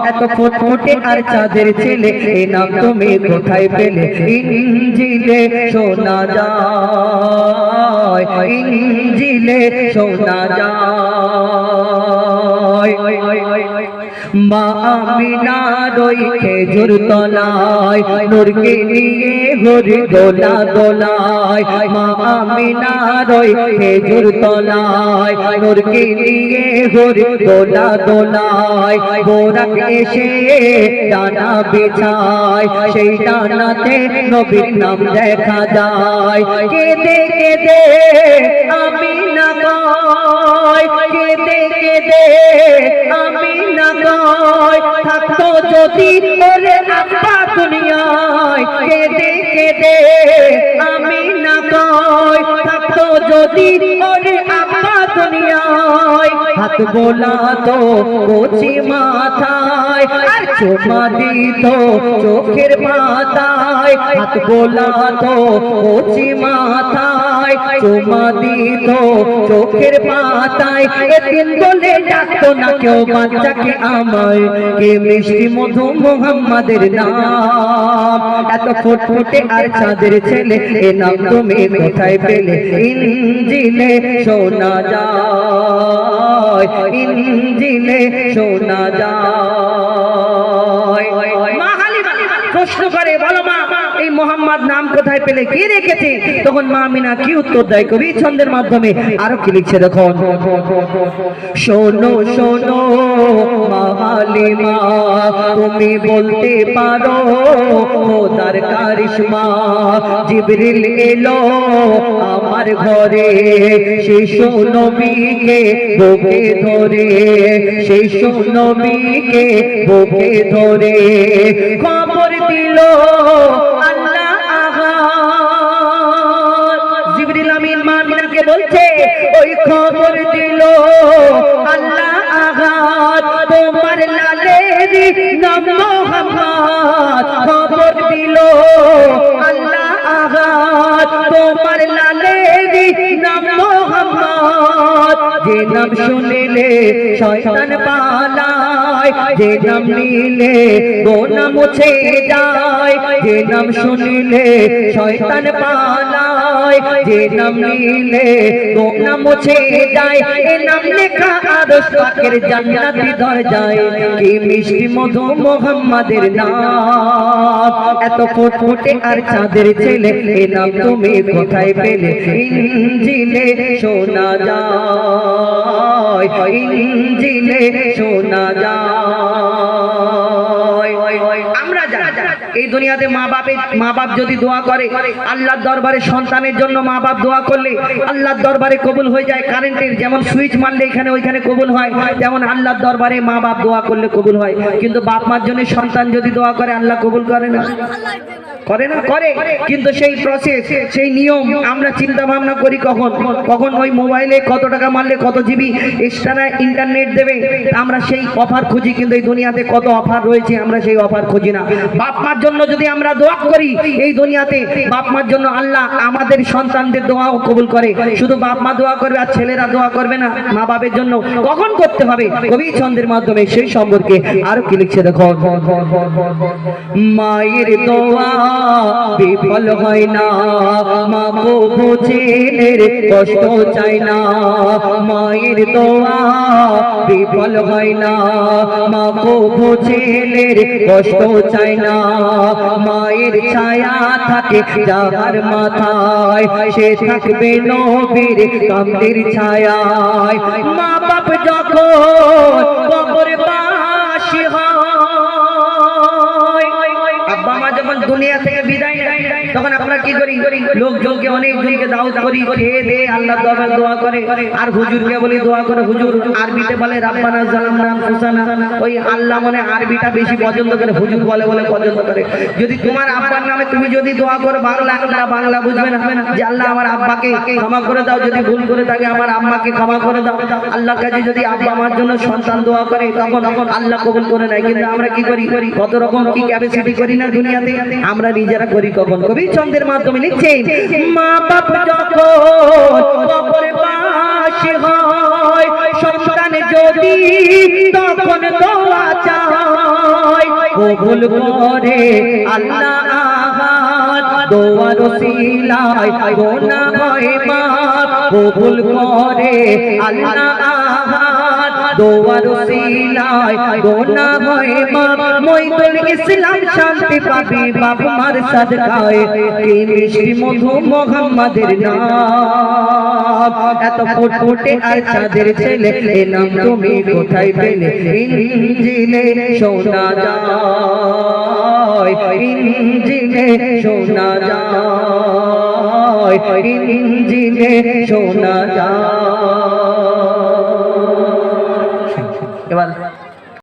এত ফুটফুটে আর চাঁদের ছেলে এ নাম তুমি কোথায় পেলে? ইনজিলে শোনা যায়, ইনজিলে শোনা যায়। মা আমিনার ওই খেজুর তলায় নূরকে নিয়ে হরি দোলা দোলায়। মা আমিনার ওই খেজুর তলায় নূরকে নিয়ে হরি দোলা দোলায়। বোরাক এসে ডানা বিছায়, সেই ডানাতে নবীর নাম দেখা যায়। কেঁদে কেঁদে আমিনা কয়, কেঁদে কেঁদে আমিনা কয়, থাকতো যদি ওরে আব্বা দুনিয়ায়। কেঁদে কেঁদে আমিনা কয়, থাকতো যদি ওরে আব্বা দুনিয়ায়। হাত বোলাতো কচি মাথায় আর চুমা দিত চোখের পাতায়। হাত বোলাতো কচি মাথায় চুমা দিত চোখের পাতায়। এদিন বলে ডাকতো না কেউ বাচ্চাকে আমায়, কে মিষ্টি মধু মোহাম্মদের নাম। এত ফুটফুটে আর চাঁদের ছেলে এ নাম তুমি কোথায় পেলে? ইনজিলে শোনা যায়, ইনজিলে শোনা যায়। মা হালিমা প্রশ্ন করে, বলো মা এই মোহাম্মদ নাম কোথায় পেলে, কে রেখেছে? তখন মা আমিনা কি উত্তর দেয় কবি ছন্দের মাধ্যমে? আরো কি লিখছে দেখো। শোনো শোনো মা হালিমা, তুমি বলতে পারো খোদার কারিশমা। জিবরিল এলো আমার ঘরে, শিশু নবীকে বুকে ধরে, শিশু নবীকে বুকে ধরে। খবর দিল আল্লাহ আহাদ, জিবরিল আমিন মা আমিনাকে বলছে ওই খবর দিল আল্লাহ আহাদ, তোমার লালের নাম মোহাম্মদ। খবর দিল আল্লাহ আহাদ, তোমার লালের নাম মোহাম্মদ। যে নাম শুনিলে শয়তান পালায়, যে নাম নিলে গোনা মুছে যায়। যে নাম শুনিলে শয়তান পালায়, যে নাম নিলে গোনা মুছে যায়। এ নাম লেখা আরশ পাকের জান্নাতি দরজায়, কি মিষ্টি মধু মোহাম্মদের নাম। এত ফুটফুটে আর চাঁদের ছেলে এ নাম তুমি কোথায় পেলে? ইনজিলে শোনা যায়, ইনজিলে শোনা যায়। আমরা এই দুনিয়াতে মা বাপ যদি দোয়া করে আল্লাহর দরবারে, সন্তানের জন্য মা বাপ দোয়া করলে আল্লাহর দরবারে কবুল হয়ে যায়। কারেন্টের যেমন সুইচ মারলে এখানে ওইখানে কবুল হয়, তেমন আল্লাহর দরবারে মা বাপ দোয়া করলে কবুল হয়। কিন্তু বাপ মার জন্য সন্তান যদি দোয়া করে আল্লাহ কবুল করে না, করে না? করে। কিন্তু সেই প্রসেস, সেই নিয়ম আমরা চিন্তা ভাবনা করি কখন কখন ওই মোবাইলে কত টাকা মারলে কত জিবি এক্সট্রা ইন্টারনেট দেবে, আমরা সেই অফার খুঁজি। কিন্তু এই দুনিয়াতে কত অফার রয়েছে আমরা সেই অফার খুঁজি না। বাপ মার জন্য যদি আমরা দোয়া করি এই দুনিয়াতে, বাপ মার জন্য আল্লাহ আমাদের সন্তানদের দোয়াও কবুল করে। শুধু বাপ মা দোয়া করবে আর ছেলেরা দোয়া করবে না, মা বাপের জন্য কখন করতে হবে কবি ছন্দের মাধ্যমে সেই সম্পর্কে আরো কি লিখছে দেখো। মায়ের দোয়া বিফল হয় না, মা বাবু ছেলের কষ্ট চায় না। মায়ের দোয়া বিফল হয় না, মা বাবু ছেলের কষ্ট চায় না। মায়ের ছায়া থাকে যাহার মাথায়, সে থাকবে নবীর কামলির ছায়ায়। মা বাপ যখন কবরবাসী হয়, আব্বা মা যখন দুনিয়া থেকে বিদায় নেয়, তখন আমরা কি করি? লোকজনকে অনেকজনকে দাওয়াত করি, খেয়ে দে আল্লাহর দরবারে দোয়া করে। আর হুজুরকে বলি দোয়া করে। হুজুর আরবিতে বলে রাব্বানা জালামনা আনফুসানা, ওই আল্লাহ মানে আরবিটা বেশি পছন্দ করে, হুজুর বলে বলে পছন্দ করে। যদি তোমার আব্বার নামে তুমি যদি দোয়া করো বাংলা, আল্লাহ বাংলা বুঝবে না যে আল্লাহ আমার আব্বাকে ক্ষমা করে দাও, যদি ভুল করে থাকে আমার আম্মাকে ক্ষমা করে দাও। আল্লাহর কাছে যদি আব্বা আমার জন্য সন্তান দোয়া করে তখন আল্লাহ কবুল করে নেয়। কিন্তু আমরা কি করি? কত রকম কি ক্যাপাসিটি করি না দুনিয়াতে, আমরা নিজেরা করি কখন? কবি ছন্দের মাধ্যমে লিখছেন, মা বাপ যখন কবরবাসী হয়, সন্তান যদি তখন কবুল করে আল্লাহ আহাদ দোয়ার ওসিলায় গোনা হয় মাফ কবুল করে আল্লাহ আহাদ দোয়ার ওসিলায় গোনা হয় মাফ মইদুল ইসলাম শান্তি পাবি বাপ মার সাদকায় কি মিষ্টি মধু মুহাম্মাদের নাম এত ফুটফুটে আর চাঁদের ছেলে এ নাম তুমি কোথায় পেলে ইঞ্জিলে শোনা যায় ইঞ্জিলে শোনা যায় ইঞ্জিলে শোনা